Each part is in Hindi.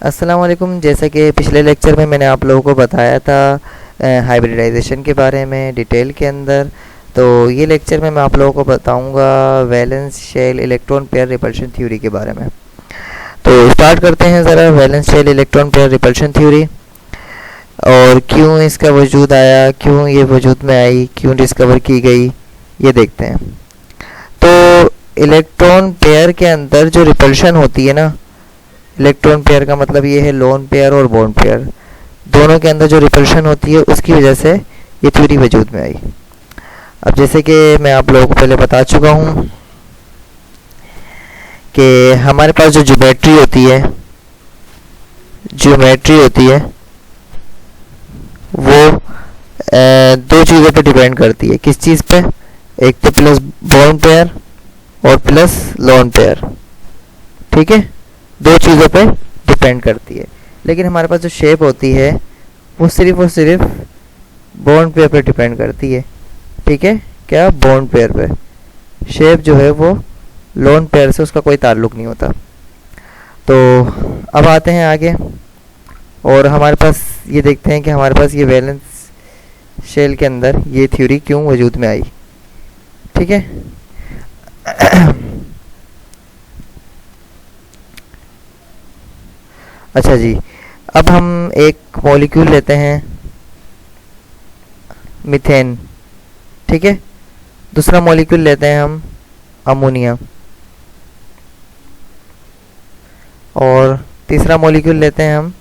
अस्सलाम वालेकुम। जैसा कि पिछले लेक्चर में मैंने आप लोगों को बताया था हाइब्रिडाइजेशन के बारे में डिटेल के अंदर, तो ये लेक्चर में मैं आप लोगों को बताऊंगा valence shell electron pair repulsion theory के बारे में। तो स्टार्ट करते हैं ज़रा valence shell electron pair repulsion theory और क्यों इसका वजूद आया, क्यों ये वजूद में आई, क्यों डिस्कवर की गई, ये देखते हैं। तो इलेक्ट्रॉन पेयर के अंदर जो रिपल्शन होती है ना, इलेक्ट्रॉन पेयर का मतलब ये है लोन पेयर और बॉन्ड पेयर, दोनों के अंदर जो रिपल्शन होती है उसकी वजह से ये थ्योरी वजूद में आई। अब जैसे कि मैं आप लोगों को पहले बता चुका हूँ कि हमारे पास जो ज्योमेट्री होती है वो दो चीज़ों पे डिपेंड करती है। किस चीज़ पे? एक तो प्लस बॉन्ड पेयर और प्लस लोन पेयर, ठीक है, दो चीज़ों पे डिपेंड करती है। लेकिन हमारे पास जो शेप होती है वो सिर्फ और सिर्फ बॉन्ड पेयर पे डिपेंड करती है, ठीक है, क्या? बॉन्ड पेयर पे। शेप जो है वो लोन पेयर से उसका कोई ताल्लुक़ नहीं होता। तो अब आते हैं आगे और हमारे पास ये देखते हैं कि हमारे पास ये वैलेंस शेल के अंदर ये थ्योरी क्यों वजूद में आई, ठीक है। अच्छा जी, अब हम एक मॉलिक्यूल लेते हैं मीथेन, ठीक है, दूसरा मॉलिक्यूल लेते हैं हम अमोनिया और तीसरा मॉलिक्यूल लेते हैं हम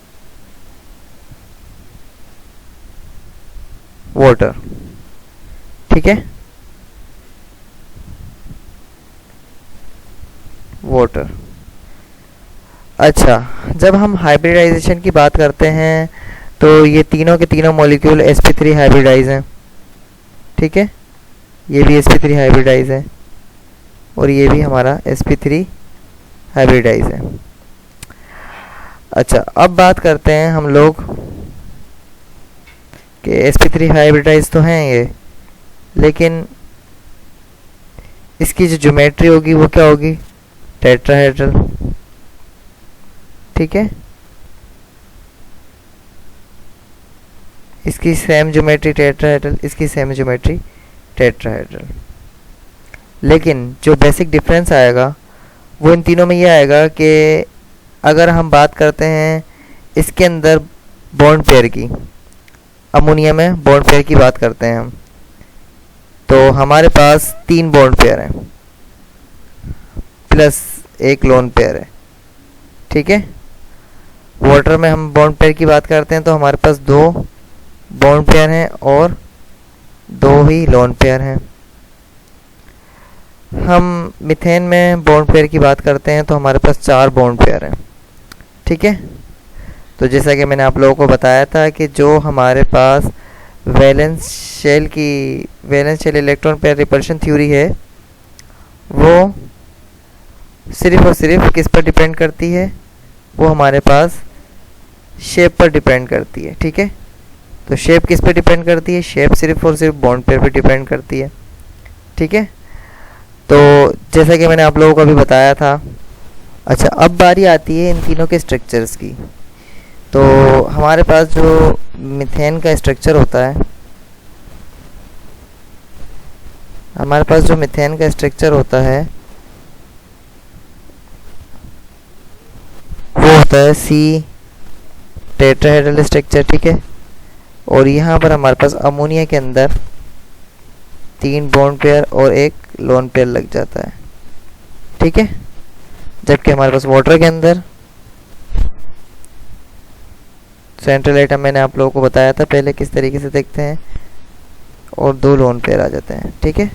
वाटर, ठीक है, वाटर। अच्छा, जब हम हाइब्रिडाइजेशन की बात करते हैं तो ये तीनों के तीनों मॉलिक्यूल sp3 हाइब्रिडाइज हैं, ठीक है, ये भी sp3 हाइब्रिडाइज है और ये भी हमारा sp3 हाइब्रिडाइज है। अच्छा, अब बात करते हैं हम लोग कि sp3 हाइब्रिडाइज तो हैं ये, लेकिन इसकी जो ज्योमेट्री होगी वो क्या होगी? टेट्राहेड्रल, ठीक है, इसकी सेम ज्योमेट्री टेट्राहेड्रल, इसकी सेम ज्योमेट्री टेट्राहेड्रल। लेकिन जो बेसिक डिफरेंस आएगा वो इन तीनों में ये आएगा कि अगर हम बात करते हैं इसके अंदर बॉन्ड पेयर की, अमोनिया में बॉन्ड पेयर की बात करते हैं हम, तो हमारे पास 3 बॉन्ड पेयर हैं प्लस एक लोन पेयर है, ठीक है। वाटर में हम बॉन्ड पेयर की बात करते हैं तो हमारे पास 2 बॉन्ड पेयर हैं और 2 ही लोन पेयर हैं। हम मीथेन में बॉन्ड पेयर की बात करते हैं तो हमारे पास 4 बॉन्ड पेयर हैं, ठीक है। तो जैसा कि मैंने आप लोगों को बताया था कि जो हमारे पास valence shell electron pair repulsion theory है वो सिर्फ और सिर्फ किस पर डिपेंड करती है? वो हमारे पास शेप पर डिपेंड करती है, ठीक है। तो शेप किस पर डिपेंड करती है? शेप सिर्फ और सिर्फ बॉन्ड पेयर पर डिपेंड करती है, ठीक है। तो जैसा कि मैंने आप लोगों को अभी बताया था। अच्छा, अब बारी आती है इन तीनों के स्ट्रक्चर्स की। तो हमारे पास जो मीथेन का स्ट्रक्चर होता है, वो होता है सी टेट्राहेड्रल स्ट्रक्चर, ठीक है। और यहाँ पर हमारे पास अमोनिया के अंदर 3 बॉन्ड पेयर और एक लोन पेयर लग जाता है, ठीक है। जबकि हमारे पास वाटर के अंदर सेंट्रल एटम मैंने आप लोगों को बताया था पहले किस तरीके से देखते हैं, और 2 लोन पेयर आ जाते हैं, ठीक है।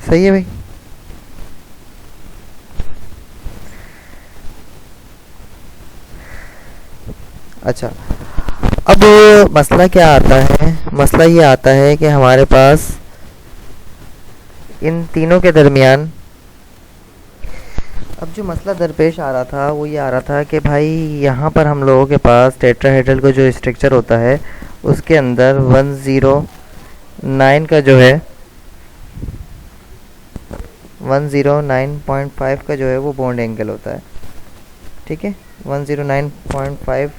सही है भाई। अच्छा, अब मसला क्या आता है? मसला ये आता है कि हमारे पास इन तीनों के दरमियान अब जो मसला दरपेश आ रहा था वो ये आ रहा था कि भाई यहाँ पर हम लोगों के पास टेट्राहेड्रल का जो स्ट्रक्चर होता है उसके अंदर 109 का जो है 109.5 का जो है वो बॉन्ड एंगल होता है, ठीक है। 109.5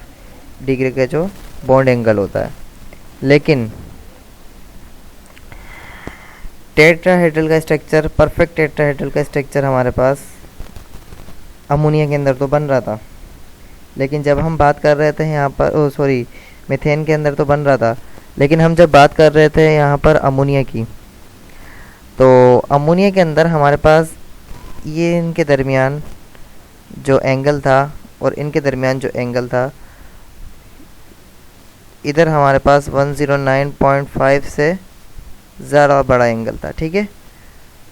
डिग्री का जो बॉन्ड एंगल होता है। लेकिन टेट्राहेड्रल का स्ट्रक्चर, परफेक्ट टेट्राहेड्रल का स्ट्रक्चर हमारे पास अमोनिया के अंदर तो बन रहा था, लेकिन जब हम बात कर रहे थे यहाँ पर, सॉरी, मीथेन के अंदर तो बन रहा था, लेकिन हम जब बात कर रहे थे यहाँ पर अमोनिया की, तो अमोनिया के अंदर हमारे पास ये इनके दरमियान जो एंगल था और इनके दरमियान जो एंगल था, इधर हमारे पास 109.5 से ज़्यादा बड़ा एंगल था, ठीक है।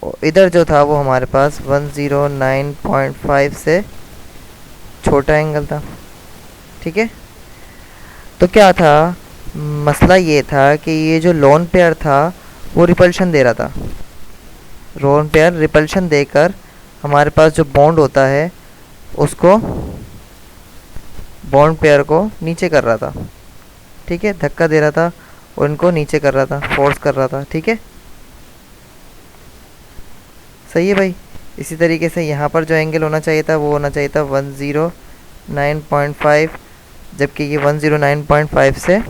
और इधर जो था वो हमारे पास 109.5 से छोटा एंगल था, ठीक है। तो क्या था मसला, ये था कि ये जो लोन पेयर था वो रिपल्शन दे रहा था। लोन पेयर रिपल्शन देकर हमारे पास जो बॉन्ड होता है उसको, बॉन्ड पेयर को नीचे कर रहा था, ठीक है, धक्का दे रहा था और इनको नीचे कर रहा था, फोर्स कर रहा था, ठीक है। सही है भाई। इसी तरीके से यहाँ पर जो एंगल होना चाहिए था वो होना चाहिए था 109.5, जबकि ये 109.5 से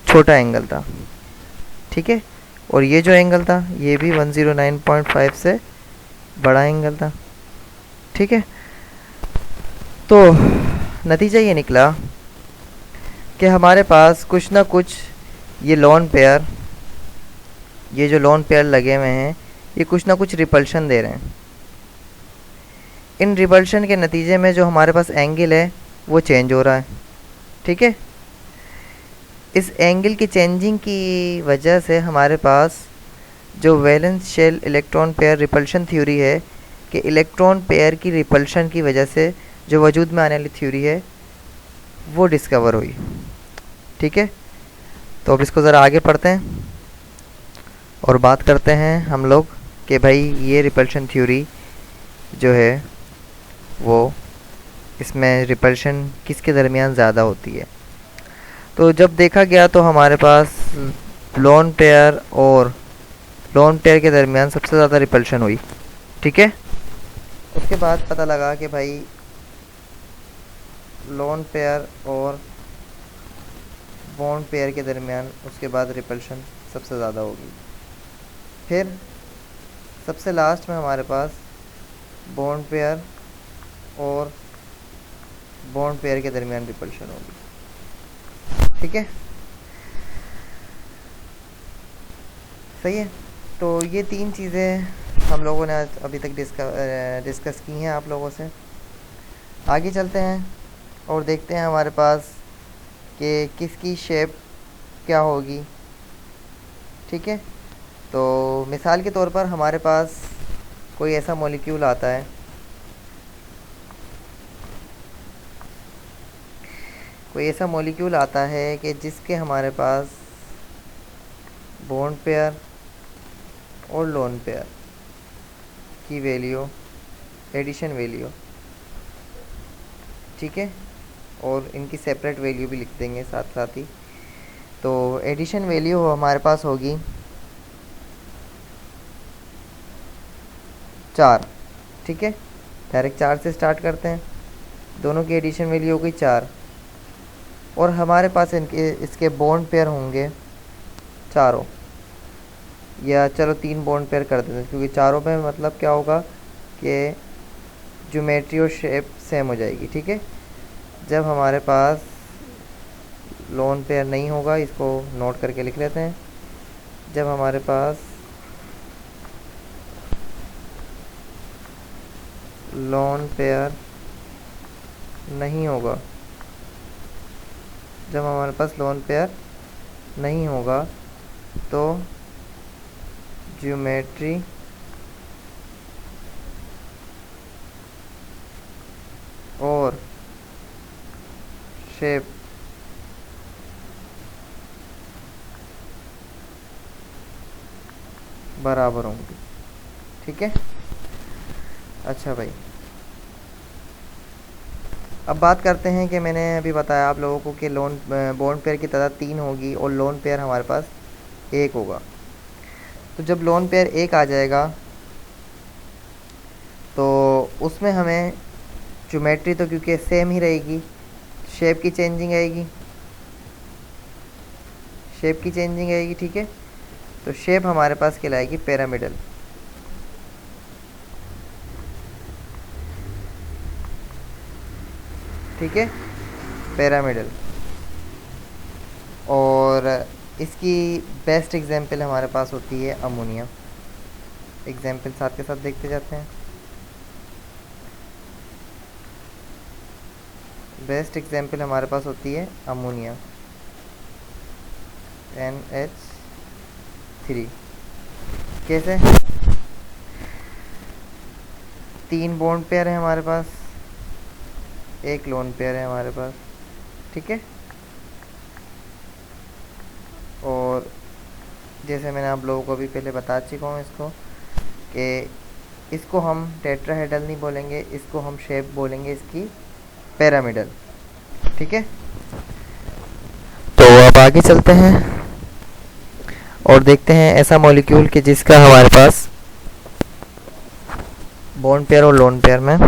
छोटा एंगल था, ठीक है। और ये जो एंगल था ये भी 109.5 से बड़ा एंगल था, ठीक है। तो नतीजा ये निकला कि हमारे पास कुछ ना कुछ ये लोन पेयर, ये जो लोन पेयर लगे हुए हैं, ये कुछ ना कुछ रिपल्शन दे रहे हैं। इन रिपल्शन के नतीजे में जो हमारे पास एंगल है वो चेंज हो रहा है, ठीक है। इस एंगल की चेंजिंग की वजह से हमारे पास जो valence shell electron pair repulsion theory है, कि इलेक्ट्रॉन पेयर की रिपल्शन की वजह से जो वजूद में आने वाली थ्योरी है वो डिस्कवर हुई, ठीक है। तो अब इसको ज़रा आगे पढ़ते हैं और बात करते हैं हम लोग कि भाई ये रिपल्शन थ्योरी जो है वो, इसमें रिपल्शन किसके दरमियान ज़्यादा होती है। तो जब देखा गया तो हमारे पास लोन पेयर और लोन पेयर के दरमियान सबसे ज़्यादा रिपल्शन हुई, ठीक है। उसके बाद पता लगा कि भाई लोन पेयर और बॉन्ड पेयर के दरमियान उसके बाद रिपल्शन सबसे ज़्यादा होगी। फिर सबसे लास्ट में हमारे पास बॉन्ड पेयर और बॉन्ड पेयर के दरमियान रिपल्शन होगी, ठीक है। सही है। तो ये तीन चीज़ें हम लोगों ने आज अभी तक डिस्कस की हैं आप लोगों से। आगे चलते हैं और देखते हैं हमारे पास कि किसकी शेप क्या होगी, ठीक है। तो मिसाल के तौर पर हमारे पास कोई ऐसा मॉलिक्यूल आता है, कोई ऐसा मॉलिक्यूल आता है कि जिसके हमारे पास बॉन्ड पेयर और लोन पेयर की वैल्यू, एडिशन वैल्यू, ठीक है, और इनकी सेपरेट वैल्यू भी लिख देंगे साथ साथ ही। तो एडिशन वैल्यू हमारे पास होगी 4, ठीक है। डायरेक्ट 4 से स्टार्ट करते हैं। दोनों की एडिशन वैल्यू हो गई 4, और हमारे पास इनके इसके बॉन्ड पेयर होंगे चारों, या चलो 3 बॉन्ड पेयर कर देते हैं, क्योंकि चारों में मतलब क्या होगा कि ज्योमेट्री और शेप सेम हो जाएगी, ठीक है। जब हमारे पास लोन पेयर नहीं होगा, इसको नोट करके लिख लेते हैं, जब हमारे पास लोन पेयर नहीं होगा, जब हमारे पास लोन पेयर नहीं होगा तो ज्योमेट्री और शेप बराबर होंगी, ठीक है। अच्छा भाई, अब बात करते हैं कि मैंने अभी बताया आप लोगों को कि लोन बॉन्ड पेयर की तादाद 3 होगी और लोन पेयर हमारे पास 1 होगा। तो जब लोन पेयर 1 आ जाएगा तो उसमें हमें ज्योमेट्री तो क्योंकि सेम ही रहेगी, शेप की चेंजिंग आएगी, शेप की चेंजिंग आएगी, ठीक है। तो शेप हमारे पास कहलाएगी पिरामिडल, ठीक है, पिरामिडल। और इसकी बेस्ट एग्जांपल हमारे पास होती है अमोनिया। एग्जांपल साथ के साथ देखते जाते हैं। बेस्ट एग्जांपल हमारे पास होती है अमोनिया, NH3। कैसे? 3 बॉन्ड पेयर है हमारे पास, 1 लोन पेयर है हमारे पास, ठीक है। और जैसे मैंने आप लोगों को अभी पहले बता चुका हूँ इसको कि इसको हम टेट्राहेड्रल नहीं बोलेंगे, इसको हम शेप बोलेंगे इसकी पिरामिडल, ठीक है। तो अब आगे चलते हैं और देखते हैं ऐसा मॉलिक्यूल कि जिसका हमारे पास बॉन्ड पेयर और लोन पेयर में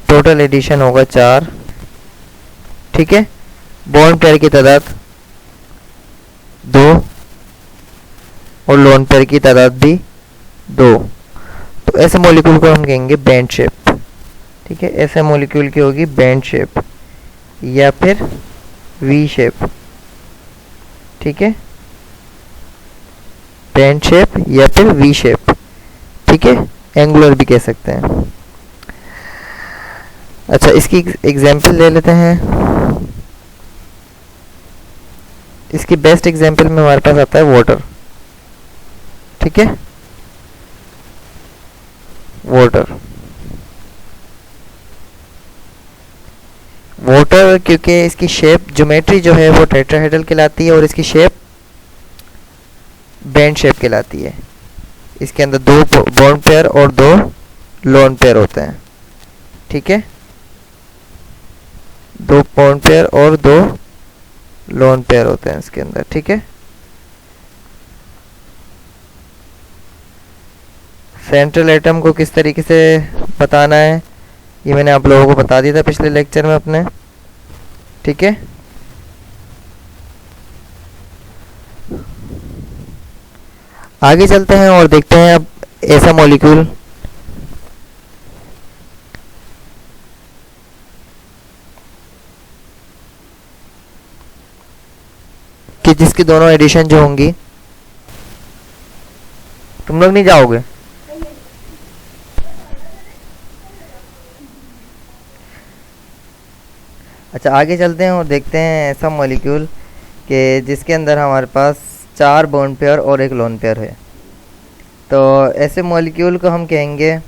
टोटल एडिशन होगा 4, ठीक है। बॉन्ड पेयर की तादाद 2 और लोन पेयर की तादाद भी 2। तो ऐसे मॉलिक्यूल को हम कहेंगे बैंड शेप, ठीक है। ऐसे मॉलिक्यूल की होगी बैंड शेप या फिर वी शेप, ठीक है, बैंड शेप या फिर वी शेप, ठीक है, एंगुलर भी कह सकते हैं। अच्छा, इसकी एग्जांपल ले लेते हैं। इसकी बेस्ट एग्जांपल में हमारे पास आता है वाटर, ठीक है, वाटर। वाटर क्योंकि इसकी शेप ज्योमेट्री जो है वो टेट्राहेड्रल कहलाती है और इसकी शेप बैंड शेप कहलाती है। इसके अंदर 2 बॉन्ड पेयर और 2 लोन पेयर होते हैं, ठीक है, 2 बॉन्ड पेयर और 2 लोन पेयर होते हैं इसके अंदर, ठीक है। सेंट्रल एटम को किस तरीके से बताना है ये मैंने आप लोगों को बता दिया था पिछले लेक्चर में अपने, ठीक है। आगे चलते हैं और देखते हैं अब ऐसा मॉलिक्यूल कि जिसकी दोनों एडिशन जो होंगी, तुम लोग नहीं जाओगे? अच्छा, आगे चलते हैं और देखते हैं ऐसा मॉलिक्यूल कि जिसके अंदर हमारे पास 4 बॉन्ड पेयर और 1 लोन पेयर है। तो ऐसे मॉलिक्यूल को हम कहेंगे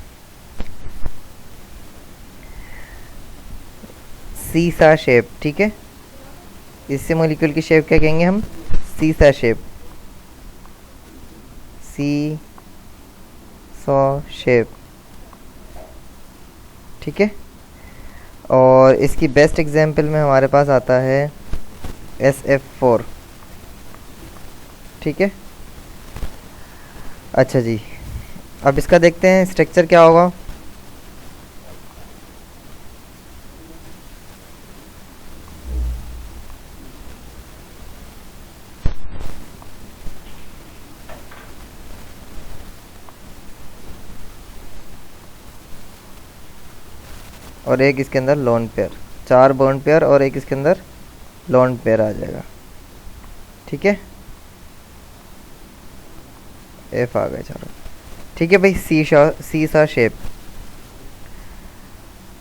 सीसा शेप, ठीक है। इससे मॉलिक्यूल की शेप क्या कहेंगे हम? सीसा शेप, सी सॉ शेप, ठीक है। और इसकी बेस्ट एग्जांपल में हमारे पास आता है SF4, ठीक है। अच्छा जी, अब इसका देखते हैं स्ट्रक्चर क्या होगा। और एक इसके अंदर लोन पेयर, 4 बॉन्ड पेयर और एक इसके अंदर लोन पेयर आ जाएगा, ठीक है। एफ आ गए चारों, ठीक है भाई, सी सा शेप।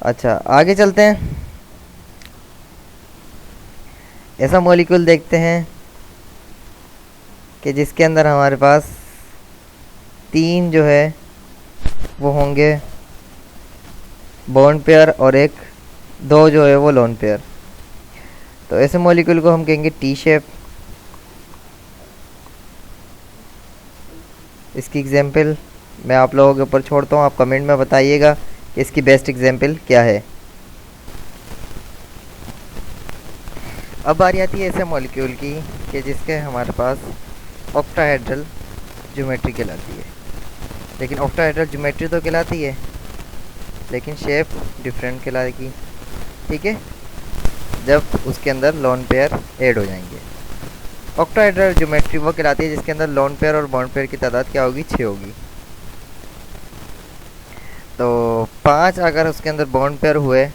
अच्छा, आगे चलते हैं, ऐसा मॉलिक्यूल देखते हैं कि जिसके अंदर हमारे पास 3 जो है वो होंगे बॉन्ड पेयर और 2 जो है वो लोन पेयर। तो ऐसे मॉलिक्यूल को हम कहेंगे टी शेप। इसकी एग्जांपल मैं आप लोगों के ऊपर छोड़ता हूँ, आप कमेंट में बताइएगा कि इसकी बेस्ट एग्जांपल क्या है। अब बारी आती है ऐसे मॉलिक्यूल की कि जिसके हमारे पास ऑक्टाहेड्रल ज्योमेट्री कहलाती है। लेकिन ऑक्टाहेड्रल ज्योमेट्री तो कहलाती है, लेकिन शेप डिफरेंट कहलाएगी। ठीक है, जब उसके अंदर लोन पेयर ऐड हो जाएंगे। ऑक्टाहेड्रल ज्योमेट्री वो कहलाती है जिसके अंदर लोन पेयर और बॉन्ड पेयर की तादाद क्या होगी, 6 होगी। तो 5 अगर उसके अंदर बॉन्ड पेयर हुए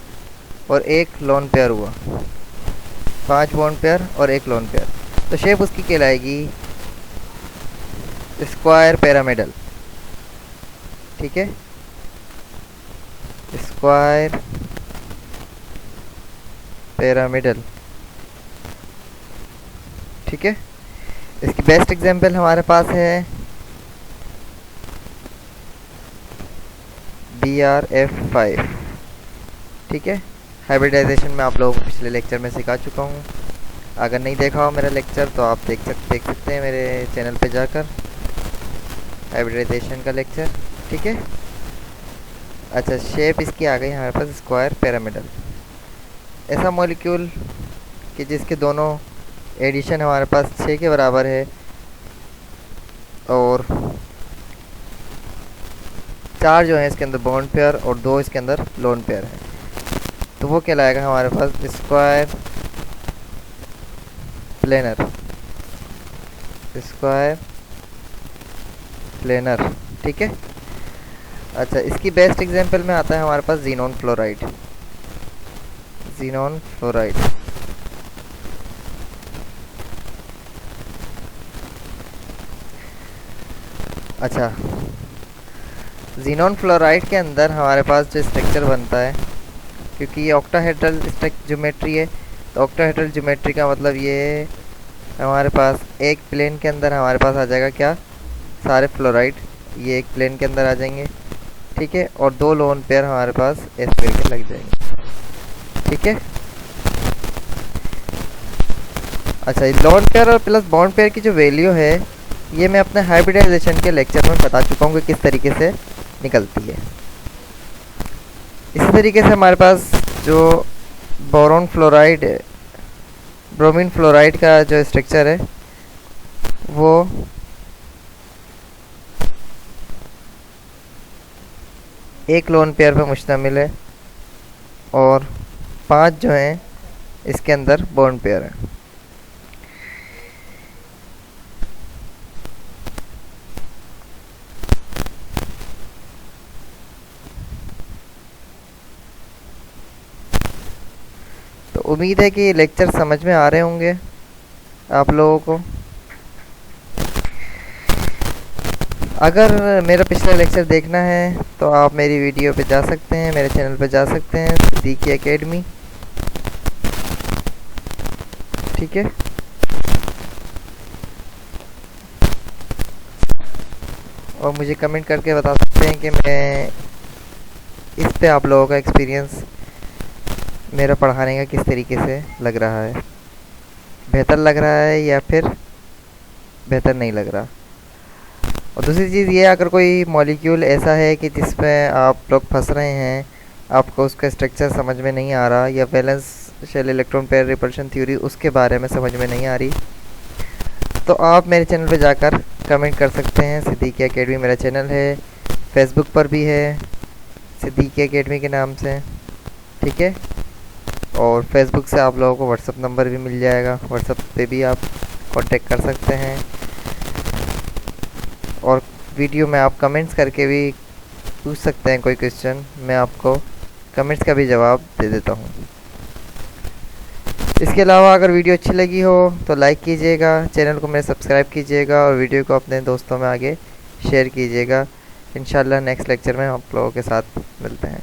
और 1 लोन पेयर हुआ, 5 बॉन्ड पेयर और 1 लोन पेयर, तो शेप उसकी कहलाएगी स्क्वायर पिरामिडल। ठीक है, स्क्वायर पिरामिडल। ठीक है, इसकी बेस्ट एग्जांपल हमारे पास है BRF5। ठीक है, हाइब्रिडाइजेशन में आप लोगों को पिछले लेक्चर में सिखा चुका हूँ। अगर नहीं देखा हो मेरा लेक्चर तो आप देख सकते हैं मेरे चैनल पे जाकर, हाइब्रिडाइजेशन का लेक्चर। ठीक है, अच्छा, शेप इसकी आ गई हमारे पास स्क्वायर पिरामिडल। ऐसा मॉलिक्यूल कि जिसके दोनों एडिशन हमारे पास 6 के बराबर है और 4 जो है इसके अंदर बॉन्ड पेयर और 2 इसके अंदर लोन पेयर है, तो वो कहलाएगा हमारे पास स्क्वायर प्लेनर। Square planar. ठीक है, अच्छा, इसकी बेस्ट एग्जांपल में आता है हमारे पास ज़ीनॉन फ्लोराइड। ज़ीनॉन फ्लोराइड, अच्छा, ज़ीनॉन फ्लोराइड के अंदर हमारे पास जो स्ट्रक्चर बनता है, क्योंकि ये ऑक्टाहेड्रल ज्योमेट्री है, तो ऑक्टाहेड्रल ज्योमेट्री का मतलब ये हमारे पास एक प्लेन के अंदर हमारे पास आ जाएगा क्या, सारे फ्लोराइड ये एक प्लेन के अंदर आ जाएंगे। ठीक है, और 2 लोन पेयर हमारे पास एस पेयर के लग जाएंगे। ठीक है, अच्छा, लोन पेयर और प्लस बॉन्ड पेयर की जो वैल्यू है ये मैं अपने हाइब्रिडाइजेशन के लेक्चर में बता चुका हूँ कि किस तरीके से निकलती है। इसी तरीके से हमारे पास जो बोरोन फ्लोराइड, ब्रोमीन फ्लोराइड का जो स्ट्रक्चर है वो एक लोन पेयर पर मुश्तमिल है और 5 जो हैं इसके अंदर बॉन्ड पेयर है। तो उम्मीद है कि ये लेक्चर समझ में आ रहे होंगे आप लोगों को। अगर मेरा पिछला लेक्चर देखना है तो आप मेरी वीडियो पे जा सकते हैं, मेरे चैनल पे जा सकते हैं, सिद्दीकी एकेडमी। ठीक है, और मुझे कमेंट करके बता सकते हैं कि मैं इस पे आप लोगों का एक्सपीरियंस मेरा पढ़ाने का किस तरीके से लग रहा है, बेहतर लग रहा है या फिर बेहतर नहीं लग रहा। और दूसरी चीज़ ये, अगर कोई मॉलिक्यूल ऐसा है कि जिसमें आप लोग फंस रहे हैं, आपको उसका स्ट्रक्चर समझ में नहीं आ रहा, या valence shell electron pair repulsion theory उसके बारे में समझ में नहीं आ रही, तो आप मेरे चैनल पे जाकर कमेंट कर सकते हैं। सिद्दीकी एकेडमी मेरा चैनल है, फेसबुक पर भी है सिद्दीकी एकेडमी के नाम से। ठीक है, और फेसबुक से आप लोगों को व्हाट्सअप नंबर भी मिल जाएगा, व्हाट्सअप पे भी आप कांटेक्ट कर सकते हैं। और वीडियो में आप कमेंट्स करके भी पूछ सकते हैं कोई क्वेश्चन, मैं आपको कमेंट्स का भी जवाब दे देता हूँ। इसके अलावा अगर वीडियो अच्छी लगी हो तो लाइक कीजिएगा, चैनल को मेरे सब्सक्राइब कीजिएगा और वीडियो को अपने दोस्तों में आगे शेयर कीजिएगा। इंशाल्लाह नेक्स्ट लेक्चर में आप लोगों के साथ मिलते हैं।